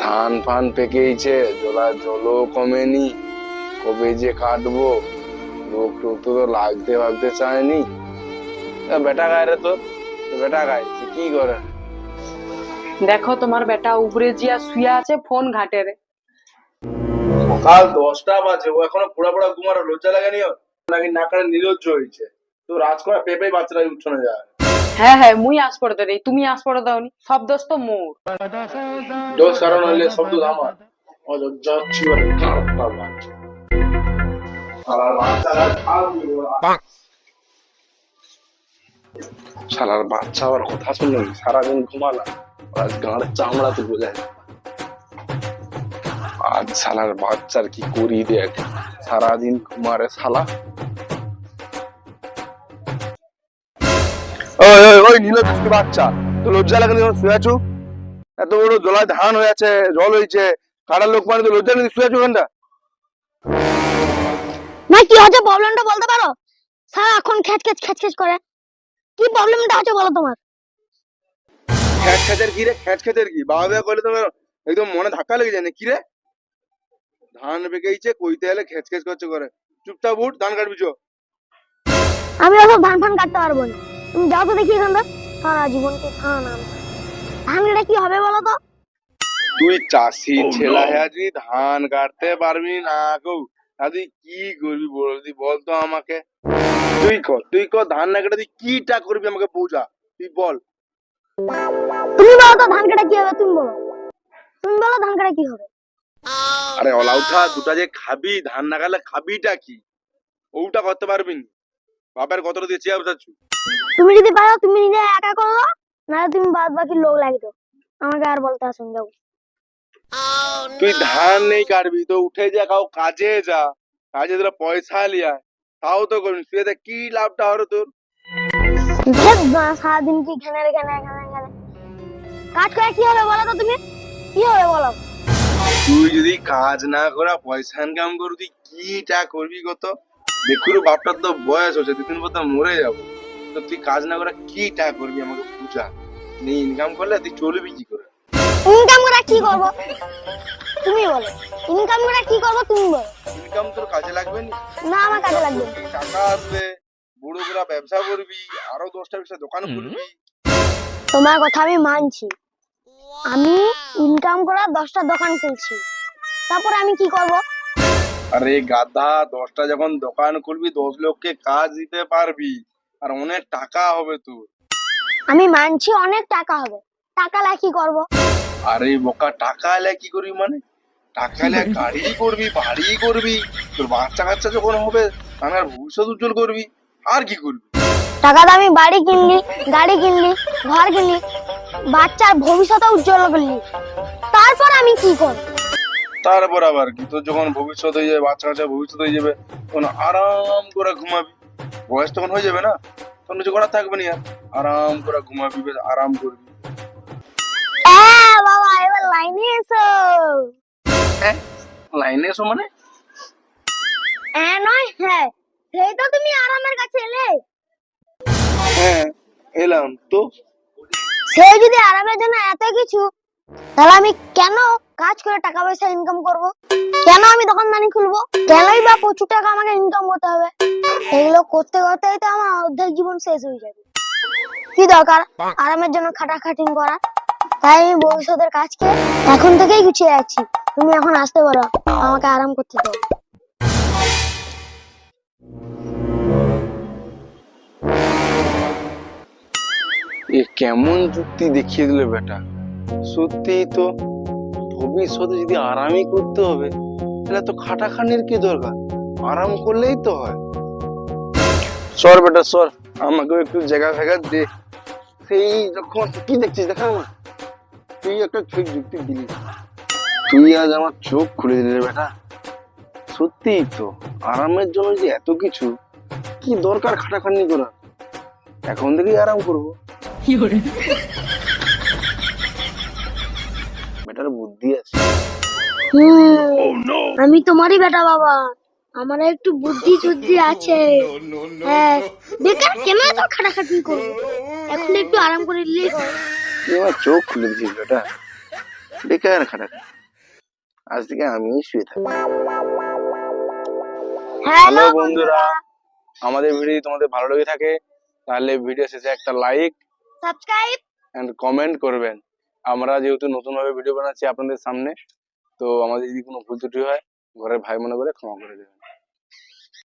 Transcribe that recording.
ধান ফান পেকেইছে, জলও কমেনি, কবে যে কাটবো, লোক টোক তো লাগতে ভাগতে চায়নি। বেটা গায় রে তোর, বেটা গায় কি করে? দেখো তোমার বেটা উপরে জিয়া শুয়ে আছে, ফোন ঘাটে রে। সকাল 10টা বাজে, ও এখনো পোড়া পোড়া ঘুমার, লজ্জা লাগেনি ওর? নাকি নাকারে নির্লজ্জ হয়েছে? তো রাজ করা পেঁপে বাচ্চারা উঠোনে যায়। হ্যাঁ মুই আস পড়তে রে, তুমি আস পড়ে দাওনি, সব দোষ তো মোর। দোষ কারণ হইলে শব্দ আমার অযোধ্যা ছিল খারাপ বাচ্চা। শালার বাচ্চা আবার কথা শুনলেন, সারাদিন ঘুমালাম, আজ গাঁড়ের চামড়া তো বোঝায়। আজ শালার বাচ্চার কি করি দেখ, সারাদিন ঘুমারে শালা। ওই ওই ওই নীলদৃষ্টি বাচ্চা, তো লজ্জা লাগে যখন শুয়ে আছো? এত বড় জলায় ধান হয়ে আছে, জল হয়েছে, কাটার লোক মানে তো লজ্জা নেই শুয়ে আছো ওখানটা? না কি হচ্ছে প্রবলেমটা বলতে পারো? সারাক্ষণ খ্যাচ খ্যাচ খ্যাচ খ্যাচ করে, কি প্রবলেমটা হচ্ছে বলো তোমার? খ্যাচ খ্যাচের কি রে? খ্যাচ খ্যাচের কি? বাবা বাবা করলে তোমার একদম মনে ধাক্কা লেগে যায় না কি রে? ধান পেকেইছে, কইতে হলে খ্যাচ খ্যাচ করছে করে। চুপচাপ উঠ, ধান কাটবি চো। আমি ওসব ধান ফান কাটতে পারবো না, তুমি যাও তো দেখি এখানটা। সারা জীবনকে ধান আন, ধান কেটে কি হবে বলো তো? তুই চাষি ছেলা হ্যাঁ, তুই ধান কাটতে পারবি না গো? তুই কি করবি বলদি বল তো আমাকে। তুই কর ধান না কেটে তুই কিটা করবি আমাকে বোঝা, তুই বল। তুমি বলো তো ধান কেটে কি হবে, তুমি বলো, তুমি বলো ধান কেটে কি হবে? আরে অলাউঠা, দুটা যে খাবি, ধান না গেলে খাবিটা কি? ওটা করতে পারবি না? বাপের কতটা দিয়ে চেয়ার বসাচ্ছু? তুমি যদি পারো তুমি নিজে একা করো, না তুমি বাদ বাকি লোক লাগিয়ে দাও, আমাকে আর বলতে আসুন যাও। তুই ধান নেই কাটবি তো উঠে যা, কাউ কাজে যা, কাজে তোরা পয়সা লিয়া, তাও তো করবি। তুই এতে কি লাভটা হলো তোর? ধ্যাৎ না, সারাদিন কি ঘেনে ঘেনে ঘেনে ঘেনে কাজ করে কি হবে বলো তো? তুমি কি হবে বলো? তুই যদি কাজ না করা পয়সা ইনকাম করবি, তুই কিটা করবি কত? দেখুর বাপটার তো বয়স হচ্ছে, দুদিন পর তো মরে যাবো। তো তুই কাজ না করা কিটা করবি আমাকে বুঝা। নেই ইনকাম করলে তুই চলবি কি করে? ইনকাম করে কি করব তুমি বলো, ইনকাম করে কি করব তুমি বলো। ইনকাম তোর কাজে লাগবে না? না আমার কাজে লাগবে না। টাকা আসবে, বড় বড় ব্যবসা করবি, আরো 10টা 20টা দোকান খুলবি। তোমার কথা আমি মানছি, আমি ইনকাম করা 10টা দোকান খুলছি, তারপর আমি কি করব? আরে গাধা, 10টা যখন দোকান খুলবি 10 লোককে কাজ দিতে পারবি, আর অনেক টাকা হবে তোর। আমি মানছি অনেক টাকা হবে, টাকা লাই কি করব? আরে বোকা, টাকা এলে কি করবি মানে? টাকা এলে গাড়ি করবি, বাড়ি করবি, তোর বাচ্চা কাচ্চা যখন হবে আমার ভবিষ্যৎ উজ্জ্বল করবি। আর কি করবি? টাকাটা আমি বাড়ি কিনলি, গাড়ি কিনলি, ঘর কিনলি, বাচ্চার ভবিষ্যৎ উজ্জ্বল করলি, তারপর আমি কি করব? তারপর আবার কি, তোর যখন ভবিষ্যৎ হয়ে যাবে, বাচ্চা কাচ্চা ভবিষ্যৎ হয়ে যাবে, তখন আরাম করে ঘুমাবি। বয়স তখন হয়ে যাবে না, তখন কিছু করার থাকবে না, আর আরাম করে ঘুমাবি, বেশ আরাম করবি। বাবা এবার লাইনে এসো। লাইনে এসো মানে? নয় হ্যাঁ, সেই তো তুমি আরামের কাছে এলে। হ্যাঁ এলাম তো। সে যদি আরামের জন্য এত কিছু, তাহলে আমি কেন কাজ করে টাকা পয়সা ইনকাম করব? কেন আমি দোকানদানি খুলবো? কেনই বা প্রচুর টাকা আমাকে ইনকাম করতে হবে? এগুলো করতে করতেই তো আমার অর্ধেক জীবন শেষ হয়ে যাবে। কি দরকার আরামের জন্য খাটাখাটি করা? তাই আমি ভবিষ্যতের কাজকে এখন থেকেই গুছিয়ে রাখছি। তুমি এখন আসতে পারো, আমাকে আরাম করতে দাও। এ কেমন যুক্তি দেখিয়ে দিল বেটা। সত্যি তো, ভবিষ্যতে যদি আরামই করতে হবে তাহলে তো খাটাখানির কি দরকার? আরাম করলেই তো হয়। সর বেটা সর, আমাকে একটু জায়গা ফায়গা দে। সেই যখন কি দেখছিস দেখা আমার, তুই একটা ঠিক যুক্তি দিলি, তুই আজ আমার চোখ খুলে দিলি রে বেটা। সত্যি তো, আরামের জন্য যে এত কিছু, কি দরকার খাটাখাটনি করা? এখন থেকেই আরাম করবো। বেটার বুদ্ধি আছে। আমি তোমারই বেটা বাবা, আমার একটু বুদ্ধি যুদ্ধি আছে। হ্যাঁ, বেকার কেন এত খাটাখাটি করবো, এখন একটু আরাম করে নিলেই হয়। তুই আমার চোখ খুলে দিছিস বেটা। বেকার খাটাখাটি। আজ থেকে আমি শুয়ে থাকি। হ্যালো হ্যালো বন্ধুরা, আমাদের ভিডিও তোমাদের ভালো লেগে থাকে তাহলে ভিডিও শেষে একটা লাইক সাবস্ক্রাইব। এন্ড কমেন্ট করবেন। আমরা যেহেতু নতুন ভাবে ভিডিও বানাচ্ছি আপনাদের সামনে, তো আমাদের যদি কোনো ভুল ত্রুটি হয় ঘরের ভাই মনে করে ক্ষমা করে দেবেন।